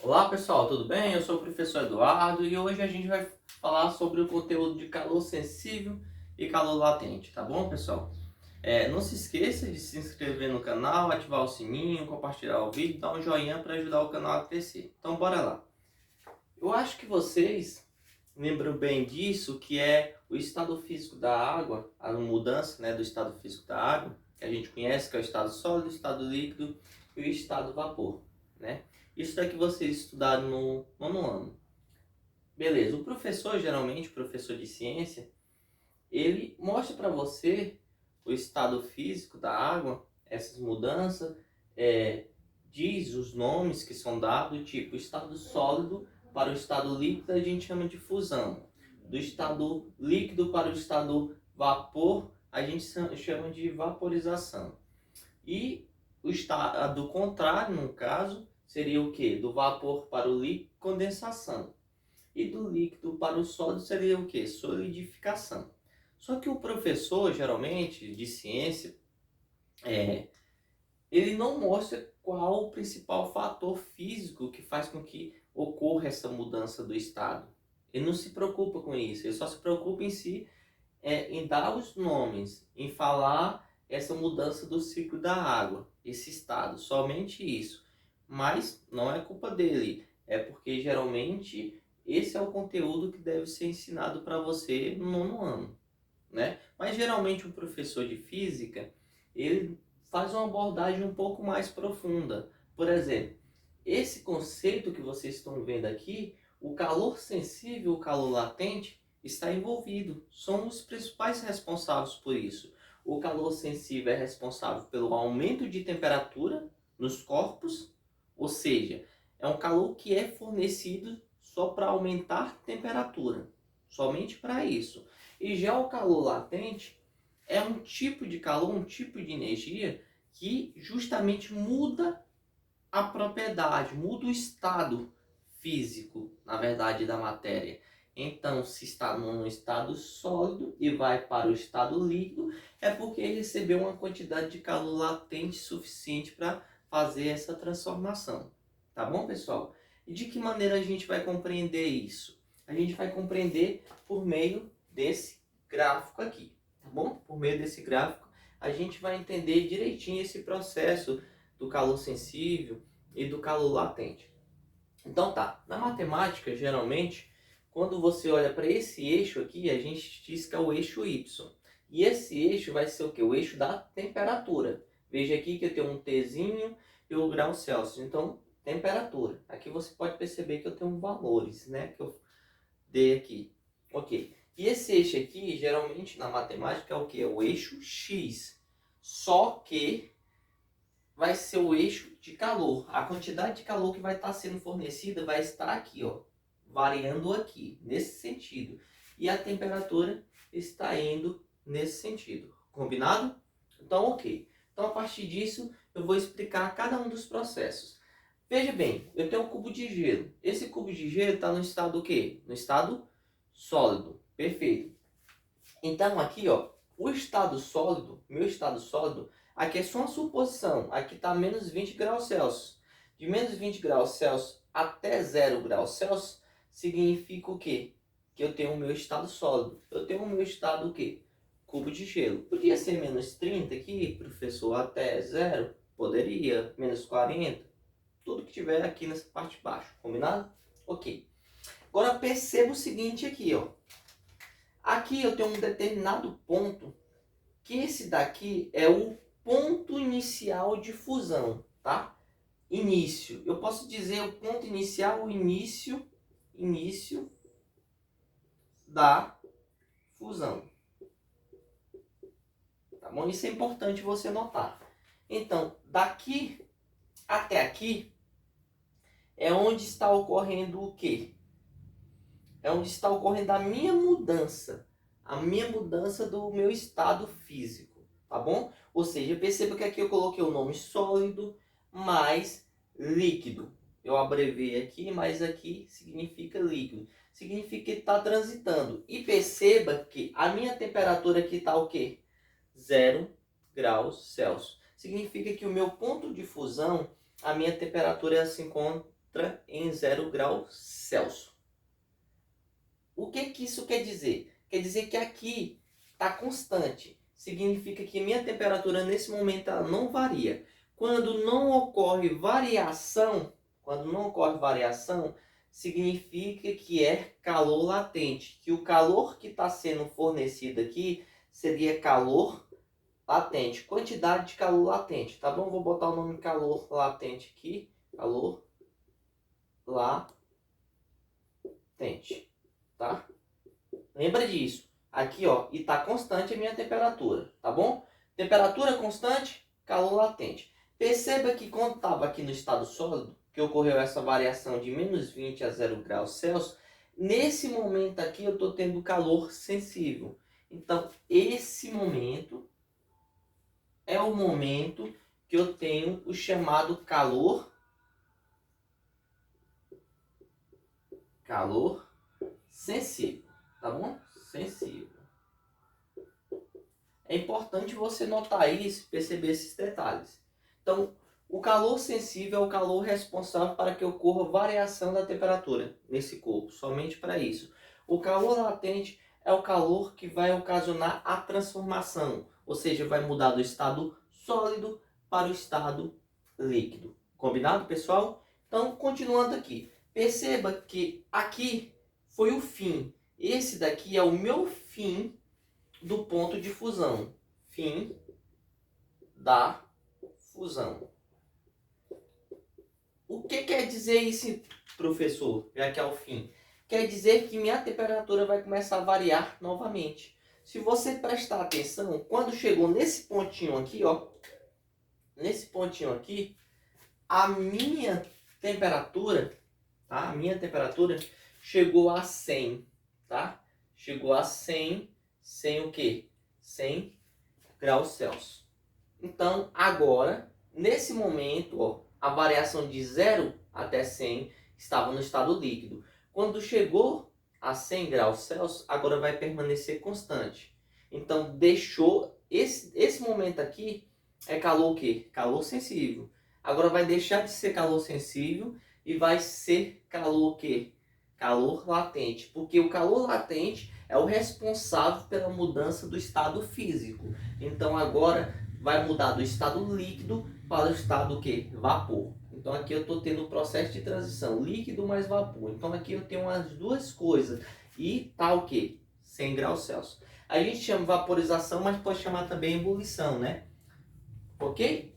Olá pessoal, tudo bem? Eu sou o professor Eduardo e hoje a gente vai falar sobre o conteúdo de calor sensível e calor latente, tá bom pessoal? Não se esqueça de se inscrever no canal, ativar o sininho, compartilhar o vídeo, dar um joinha para ajudar o canal a crescer. Então bora lá. Eu acho que vocês lembram bem disso, que é o estado físico da água, a mudança, né, do estado físico da água, que a gente conhece, que é o estado sólido, o estado líquido e o estado vapor, né? Isso daqui vocês estudaram no nono ano. Beleza, o professor, geralmente, o professor de ciência, ele mostra para você o estado físico da água, essas mudanças, diz os nomes que são dados, tipo estado sólido para o estado líquido a gente chama de fusão. Do estado líquido para o estado vapor a gente chama de vaporização. E o estado contrário, no caso, seria o que? Do vapor para o líquido, condensação. E do líquido para o sólido seria o que? Solidificação. Só que o professor, geralmente, de ciência, é, ele não mostra qual o principal fator físico que faz com que ocorra essa mudança do estado. Ele não se preocupa com isso, ele só se preocupa em si, em dar os nomes, em falar essa mudança do ciclo da água, esse estado, somente isso. Mas não é culpa dele, é porque geralmente esse é o conteúdo que deve ser ensinado para você no nono ano, né? Mas geralmente o professor de física, ele faz uma abordagem um pouco mais profunda. Por exemplo, esse conceito que vocês estão vendo aqui, o calor sensível, o calor latente, está envolvido. São os principais responsáveis por isso. O calor sensível é responsável pelo aumento de temperatura nos corpos, ou seja, é um calor que é fornecido só para aumentar temperatura, somente para isso. E já o calor latente é um tipo de calor, um tipo de energia que justamente muda a propriedade, muda o estado físico, na verdade, da matéria. Então, se está num estado sólido e vai para o estado líquido, é porque recebeu uma quantidade de calor latente suficiente para fazer essa transformação. Tá bom, pessoal? E de que maneira a gente vai compreender isso? A gente vai compreender por meio desse gráfico aqui, tá bom? Por meio desse gráfico, a gente vai entender direitinho esse processo do calor sensível e do calor latente. Então tá, na matemática, geralmente, quando você olha para esse eixo aqui, a gente diz que é o eixo Y. E esse eixo vai ser o quê? O eixo da temperatura. Veja aqui que eu tenho um Tzinho e o grau Celsius. Então, temperatura. Aqui você pode perceber que eu tenho valores, né? Que eu dei aqui. Ok. E esse eixo aqui, geralmente na matemática, é o quê? É o eixo X. Só que vai ser o eixo de calor. A quantidade de calor que vai estar sendo fornecida vai estar aqui, ó, variando aqui, nesse sentido. E a temperatura está indo nesse sentido. Combinado? Então, ok. Então, a partir disso, eu vou explicar cada um dos processos. Veja bem, eu tenho um cubo de gelo. Esse cubo de gelo está no estado o quê? No estado sólido. Perfeito. Então, aqui, ó, o estado sólido, meu estado sólido, aqui é só uma suposição. Aqui está menos 20 graus Celsius. De menos 20 graus Celsius até 0 graus Celsius, significa o quê? Que eu tenho o meu estado sólido. Eu tenho o meu estado o quê? Cubo de gelo. Podia ser menos 30 aqui, professor, até 0? Poderia. Menos 40. Tudo que tiver aqui nessa parte de baixo. Combinado? Ok. Agora perceba o seguinte aqui, ó. Aqui eu tenho um determinado ponto, que esse daqui é o ponto inicial de fusão, tá? Início. Eu posso dizer o ponto inicial, o início da fusão. Tá bom? Isso é importante você notar. Então, daqui até aqui é onde está ocorrendo o quê? É onde está ocorrendo a minha mudança do meu estado físico, tá bom? Ou seja, perceba que aqui eu coloquei o nome sólido mais líquido. Eu abreviei aqui, mas aqui significa líquido. Significa que está transitando. E perceba que a minha temperatura aqui está o quê? 0 graus Celsius. Significa que o meu ponto de fusão, a minha temperatura se encontra entra em 0 graus Celsius. O que isso quer dizer? Quer dizer que aqui está constante. Significa que minha temperatura nesse momento ela não varia. Quando não ocorre variação, significa que é calor latente. Que o calor que está sendo fornecido aqui seria calor latente. Quantidade de calor latente, tá bom? Vou botar o nome calor latente aqui. Calor latente, tá? Lembra disso. Aqui, ó, e tá constante a minha temperatura, tá bom? Temperatura constante, calor latente. Perceba que quando estava aqui no estado sólido, que ocorreu essa variação de menos 20 a 0 graus Celsius, nesse momento aqui eu estou tendo calor sensível. Então, esse momento é o momento que eu tenho o chamado calor sensível, tá bom? Sensível. É importante você notar isso, perceber esses detalhes. Então, o calor sensível é o calor responsável para que ocorra variação da temperatura nesse corpo, somente para isso. O calor latente é o calor que vai ocasionar a transformação, ou seja, vai mudar do estado sólido para o estado líquido. Combinado, pessoal? Então, continuando aqui. Perceba que aqui foi o fim. Esse daqui é o meu fim do ponto de fusão. Fim da fusão. O que quer dizer isso, professor? Já que é o fim. Quer dizer que minha temperatura vai começar a variar novamente. Se você prestar atenção, quando chegou nesse pontinho aqui, ó, nesse pontinho aqui, a minha temperatura, tá? A minha temperatura chegou a 100, tá? Chegou a 100, 100 o quê? 100 graus Celsius. Então, agora, nesse momento, ó, a variação de 0 até 100 estava no estado líquido. Quando chegou a 100 graus Celsius, agora vai permanecer constante. Então, deixou, esse momento aqui é calor o quê? Calor sensível. Agora vai deixar de ser calor sensível e vai ser calor o quê? Calor latente. Porque o calor latente é o responsável pela mudança do estado físico. Então, agora vai mudar do estado líquido para o estado o quê? Vapor. Então aqui eu estou tendo o processo de transição, líquido mais vapor. Então aqui eu tenho as duas coisas. E tá o quê? 100 graus Celsius. A gente chama vaporização, mas pode chamar também ebulição, né? Ok?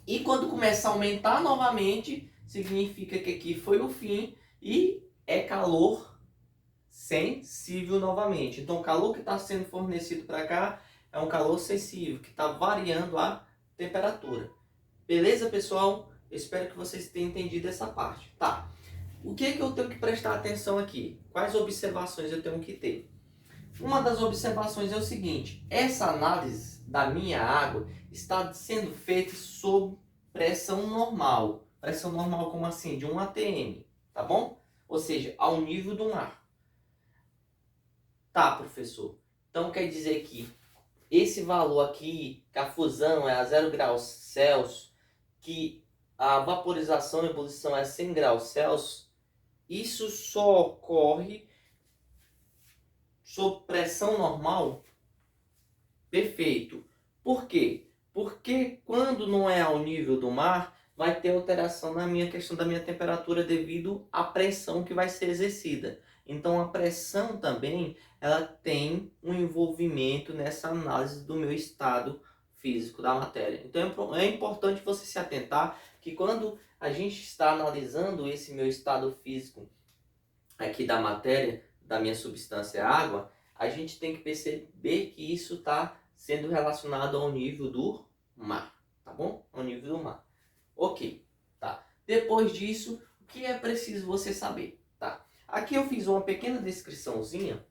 E quando começa a aumentar novamente, significa que aqui foi o fim e é calor sensível novamente. Então o calor que está sendo fornecido para cá é um calor sensível, que está variando a temperatura. Beleza, pessoal? Eu espero que vocês tenham entendido essa parte. Tá. O que eu tenho que prestar atenção aqui? Quais observações eu tenho que ter? Uma das observações é o seguinte. Essa análise da minha água está sendo feita sob pressão normal. Pressão normal como assim? De 1 atm. Tá bom? Ou seja, ao nível do mar. Tá, professor. Então quer dizer que esse valor aqui, que a fusão é a 0 graus Celsius, que a vaporização e ebulição é 100 graus Celsius, isso só ocorre sob pressão normal? Perfeito. Por quê? Porque quando não é ao nível do mar, vai ter alteração na minha questão da minha temperatura devido à pressão que vai ser exercida. Então a pressão também ela tem um envolvimento nessa análise do meu estado físico da matéria. Então é importante você se atentar que quando a gente está analisando esse meu estado físico aqui da matéria, da minha substância água, a gente tem que perceber que isso está sendo relacionado ao nível do mar, tá bom? Ao nível do mar. Ok, tá. Depois disso, o que é preciso você saber, tá? Aqui eu fiz uma pequena descriçãozinha,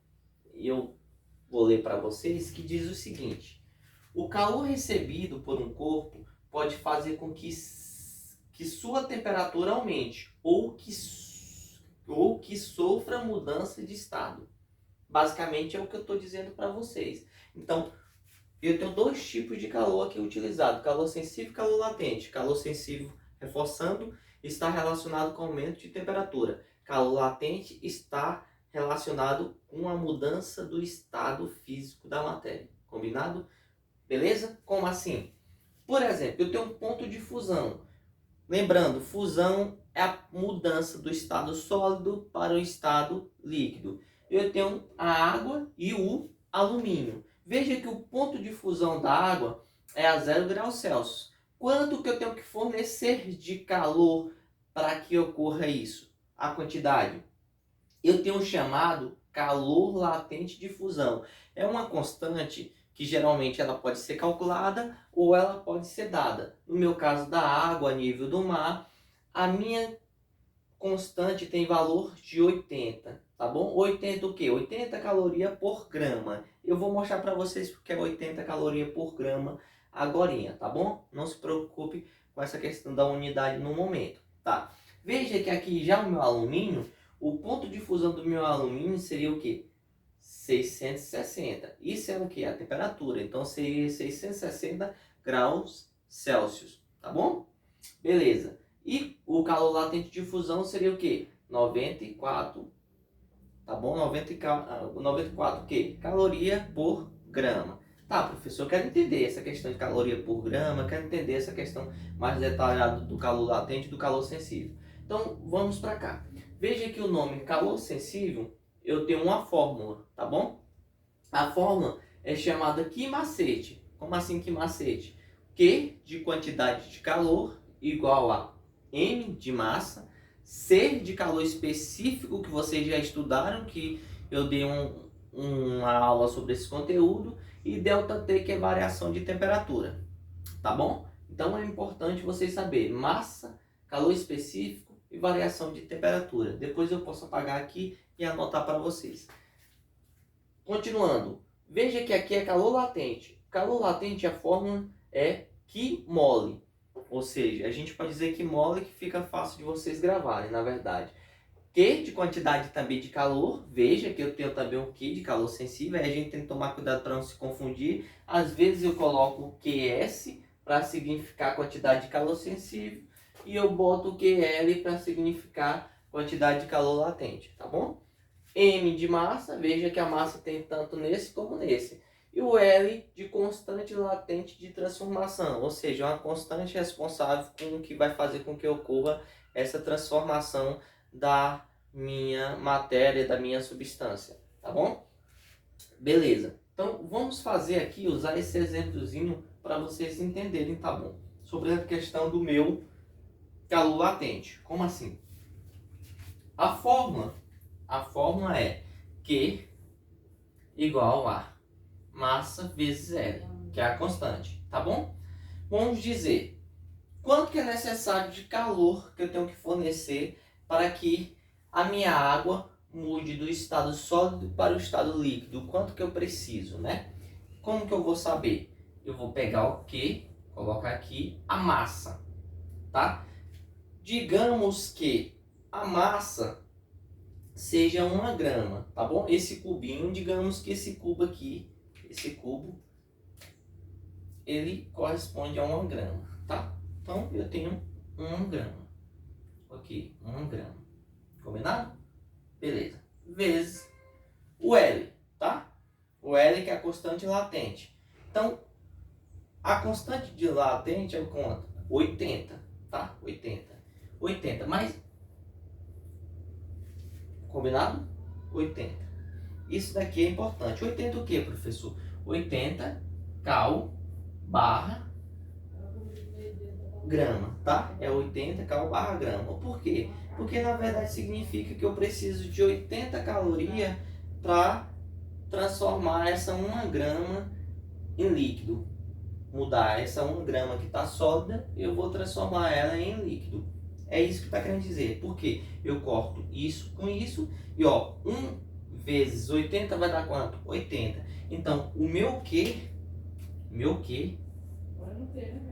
e eu vou ler para vocês, que diz o seguinte. O calor recebido por um corpo pode fazer com que sua temperatura aumente ou que sofra mudança de estado. Basicamente é o que eu estou dizendo para vocês. Então, eu tenho dois tipos de calor aqui utilizado. Calor sensível e calor latente. Calor sensível Reforçando, está relacionado com o aumento de temperatura. Calor latente está relacionado com a mudança do estado físico da matéria. Combinado? Beleza? Como assim? Por exemplo, eu tenho um ponto de fusão. Lembrando, fusão é a mudança do estado sólido para o estado líquido. Eu tenho a água e o alumínio. Veja que o ponto de fusão da água é a 0 graus Celsius. Quanto que eu tenho que fornecer de calor para que ocorra isso? A quantidade. Eu tenho um chamado calor latente de fusão. É uma constante que geralmente ela pode ser calculada ou ela pode ser dada. No meu caso da água a nível do mar, a minha constante tem valor de 80, tá bom? 80 o quê? 80 calorias por grama. Eu vou mostrar para vocês o que é 80 calorias por grama agorinha, tá bom? Não se preocupe com essa questão da unidade no momento, tá? Veja que aqui já o meu alumínio, o ponto de fusão do meu alumínio seria o quê? 660. Isso é o que? A temperatura. Então seria 660 graus Celsius, tá bom? Beleza. E o calor latente de fusão seria o quê? 94, tá bom? 94 o quê? Caloria por grama. Tá, professor, eu quero entender essa questão de caloria por grama, quero entender essa questão mais detalhada do calor latente e do calor sensível. Então, vamos para cá. Veja que o nome calor sensível, eu tenho uma fórmula, tá bom? A fórmula é chamada Q macete. Como assim Q macete? Q de quantidade de calor igual a M de massa, C de calor específico que vocês já estudaram, que eu dei uma aula sobre esse conteúdo, e ΔT, que é variação de temperatura, tá bom? Então é importante vocês saberem massa, calor específico e variação de temperatura. Depois eu posso apagar aqui e anotar para vocês. Continuando, veja que aqui é calor latente. Calor latente, a fórmula é Q-mole. Ou seja, a gente pode dizer que mole, que fica fácil de vocês gravarem, na verdade. Q de quantidade também de calor. Veja que eu tenho também um Q de calor sensível. Aí a gente tem que tomar cuidado para não se confundir. Às vezes eu coloco QS para significar quantidade de calor sensível. E eu boto o QL para significar quantidade de calor latente, tá bom? M de massa, veja que a massa tem tanto nesse como nesse. E o L de constante latente de transformação, ou seja, uma constante responsável com o que vai fazer com que ocorra essa transformação da minha matéria, da minha substância, tá bom? Beleza. Então, vamos fazer aqui, usar esse exemplozinho para vocês entenderem, tá bom? Sobre a questão do meu calor latente. Como assim? A fórmula é Q igual a massa vezes L, que é a constante, tá bom? Vamos dizer, quanto que é necessário de calor que eu tenho que fornecer para que a minha água mude do estado sólido para o estado líquido? Quanto que eu preciso, né? Como que eu vou saber? Eu vou pegar o Q, colocar aqui a massa, tá? Digamos que a massa seja 1 grama, tá bom? Esse cubinho, digamos que esse cubo aqui, esse cubo, ele corresponde a 1 grama, tá? Então, eu tenho 1 grama. Ok, 1 grama. Combinado? Beleza. Vezes o L, tá? O L que é a constante latente. Então, a constante de latente é o quanto? 80, tá? 80. Mas, combinado? 80. Isso daqui é importante. 80 o que, professor? 80 cal barra grama, tá? É 80 cal barra grama. Por quê? Porque na verdade significa que eu preciso de 80 calorias para transformar essa 1 grama em líquido. Mudar essa 1 grama que está sólida, eu vou transformar ela em líquido. É isso que está querendo dizer. Porque eu corto isso com isso e ó, 1 vezes 80 vai dar quanto? 80. Então, o meu Q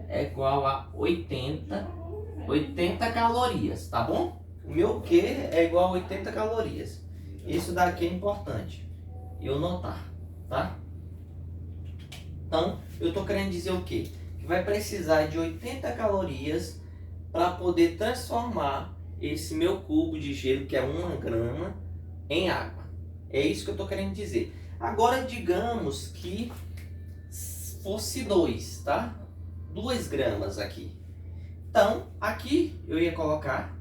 é igual a 80 calorias, tá bom? O meu Q é igual a 80 calorias. Isso daqui é importante eu notar, tá? Então, eu tô querendo dizer o quê? Que vai precisar de 80 calorias para poder transformar esse meu cubo de gelo, que é 1 grama, em água. É isso que eu estou querendo dizer. Agora, digamos que fosse 2, tá? 2 gramas aqui. Então, aqui eu ia colocar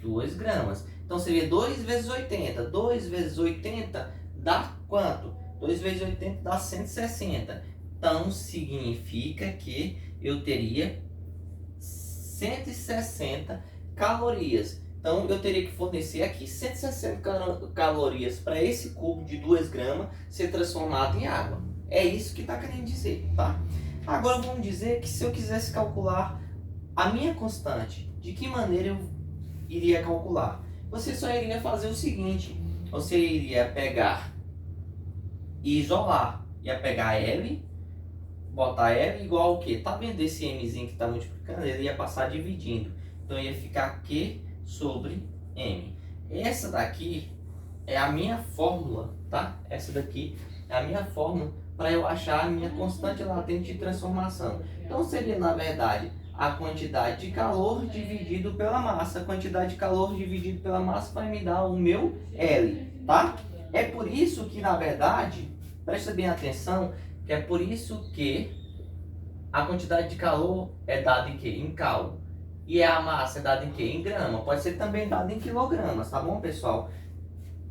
2 gramas. Então, seria 2 vezes 80. 2 vezes 80 dá quanto? 2 vezes 80 dá 160. Então, significa que eu teria 160 calorias. Então, eu teria que fornecer aqui 160 calorias para esse cubo de 2 gramas ser transformado em água. É isso que está querendo dizer, tá? Agora, vamos dizer que se eu quisesse calcular a minha constante, de que maneira eu iria calcular? Você só iria fazer o seguinte: você iria pegar e isolar, ia pegar L, botar L igual ao quê? Tá vendo esse Mzinho que está multiplicando? Ele ia passar dividindo. Então ia ficar Q sobre M. Essa daqui é a minha fórmula, tá? Essa daqui é a minha fórmula para eu achar a minha constante latente de transformação. Então seria, na verdade, a quantidade de calor dividido pela massa. A quantidade de calor dividido pela massa vai me dar o meu L, tá? É por isso que, na verdade, presta bem atenção, que é por isso que a quantidade de calor é dada em quê? Em cal. E a massa é dada em quê? Em grama. Pode ser também dada em quilogramas, tá bom, pessoal?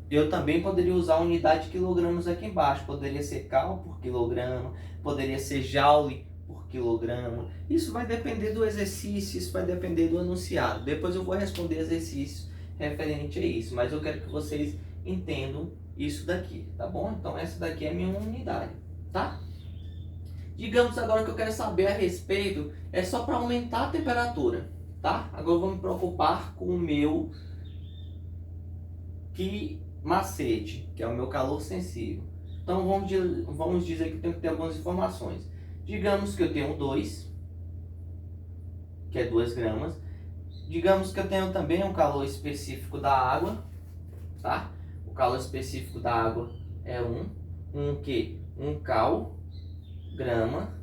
Eu também poderia usar a unidade de quilogramas aqui embaixo. Poderia ser cal por quilograma, poderia ser joule por quilograma. Isso vai depender do exercício, isso vai depender do enunciado. Depois eu vou responder exercícios referente a isso, mas eu quero que vocês entendam isso daqui, tá bom? Então essa daqui é a minha unidade, tá? Digamos agora que eu quero saber a respeito, é só para aumentar a temperatura, tá? Agora eu vou me preocupar com o meu macete, que é o meu calor sensível. Então vamos dizer que eu tenho que ter algumas informações. Digamos que eu tenho 2, que é 2 gramas. Digamos que eu tenho também um calor específico da água, tá? O calor específico da água é 1 quê? 1 cal, grama,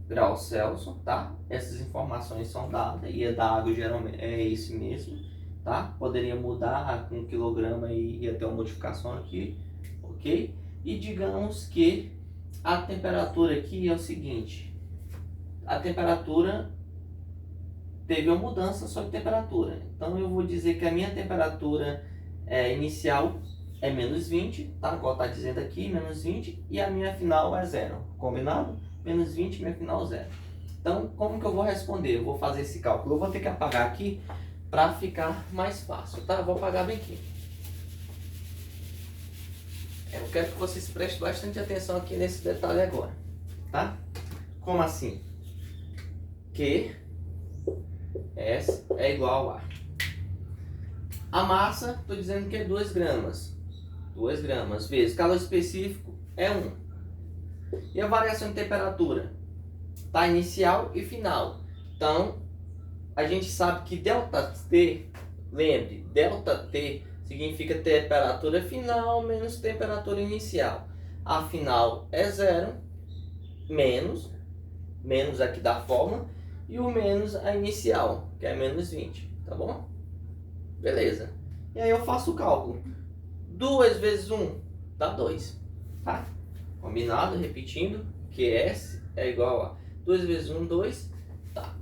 grau Celsius, tá? Essas informações são dadas, e a da água geralmente é esse mesmo, tá? Poderia mudar com quilograma e ia ter uma modificação aqui, ok? E digamos que a temperatura aqui é o seguinte: a temperatura teve uma mudança só de temperatura. Então eu vou dizer que a minha temperatura inicial é menos 20, tá? Igual está dizendo aqui, menos 20, e a minha final é 0. Combinado? Menos 20, minha final 0. Então, como que eu vou responder? Eu vou fazer esse cálculo. Eu vou ter que apagar aqui para ficar mais fácil, tá? Eu vou apagar bem aqui. Eu quero que vocês prestem bastante atenção aqui nesse detalhe agora, tá? Como assim? Q S é igual a... A massa, estou dizendo que é 2 gramas. 2 gramas vezes calor específico é 1. E a variação de temperatura? Tá, inicial e final. Então, a gente sabe que ΔT, lembre, ΔT significa temperatura final menos temperatura inicial. A final é 0, menos aqui da forma, e o menos a inicial, que é menos 20, tá bom? Beleza. E aí eu faço o cálculo. 2 vezes 1 dá 2, tá? Combinado? Repetindo, que S é igual a 2 vezes 1, 2, tá?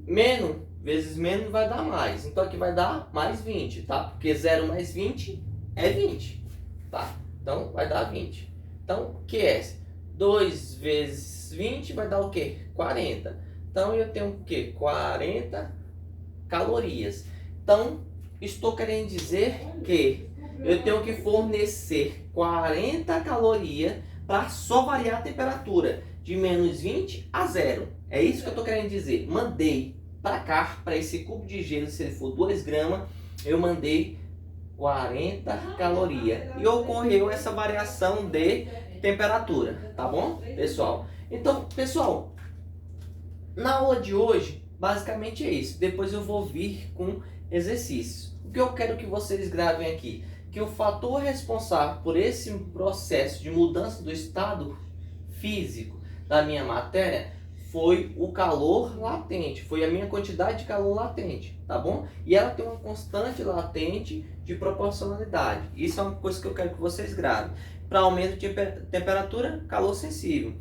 Menos vezes menos vai dar mais. Então aqui vai dar mais 20, tá? Porque 0 mais 20 é 20, tá? Então vai dar 20. Então, QS, 2 vezes 20 vai dar o quê? 40. Então eu tenho o quê? 40 calorias. Então, estou querendo dizer que eu tenho que fornecer 40 calorias para só variar a temperatura de menos 20 a 0. É isso que eu estou querendo dizer. Mandei para cá, para esse cubo de gelo, se ele for 2 gramas, eu mandei 40 calorias. E ocorreu essa variação de temperatura, tá bom, pessoal? Então, pessoal, na aula de hoje, basicamente é isso. Depois eu vou vir com exercícios. O que eu quero que vocês gravem aqui? Que o fator responsável por esse processo de mudança do estado físico da minha matéria foi o calor latente, foi a minha quantidade de calor latente, tá bom? E ela tem uma constante latente de proporcionalidade. Isso é uma coisa que eu quero que vocês gravem. Para aumento de temperatura, calor sensível.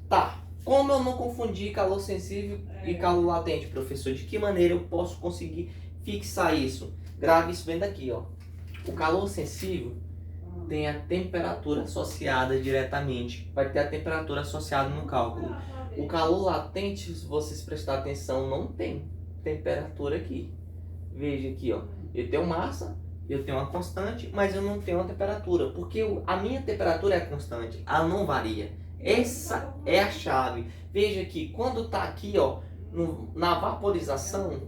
Tá, como eu não confundi calor sensível e calor latente, professor? De que maneira eu posso conseguir fixar isso? Grave isso bem daqui, ó. O calor sensível tem a temperatura associada diretamente, vai ter a temperatura associada no cálculo. O calor latente, se vocês prestarem atenção, não tem temperatura aqui. Veja aqui, ó. Eu tenho massa, eu tenho uma constante, mas eu não tenho uma temperatura, porque a minha temperatura é constante, ela não varia. Essa é a chave. Veja que quando tá aqui, ó, na vaporização,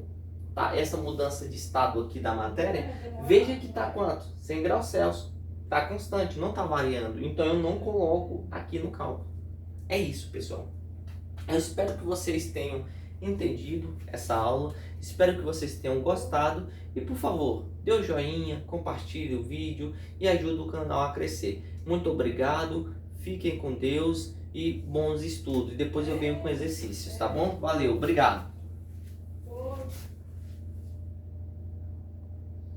tá? Essa mudança de estado aqui da matéria, veja que tá quanto? 100 graus Celsius. Tá constante, não tá variando. Então eu não coloco aqui no cálculo. É isso, pessoal. Eu espero que vocês tenham entendido essa aula. Espero que vocês tenham gostado. E por favor, dê o joinha, compartilhe o vídeo e ajude o canal a crescer. Muito obrigado, fiquem com Deus e bons estudos. E depois eu venho com exercícios, tá bom? Valeu, obrigado.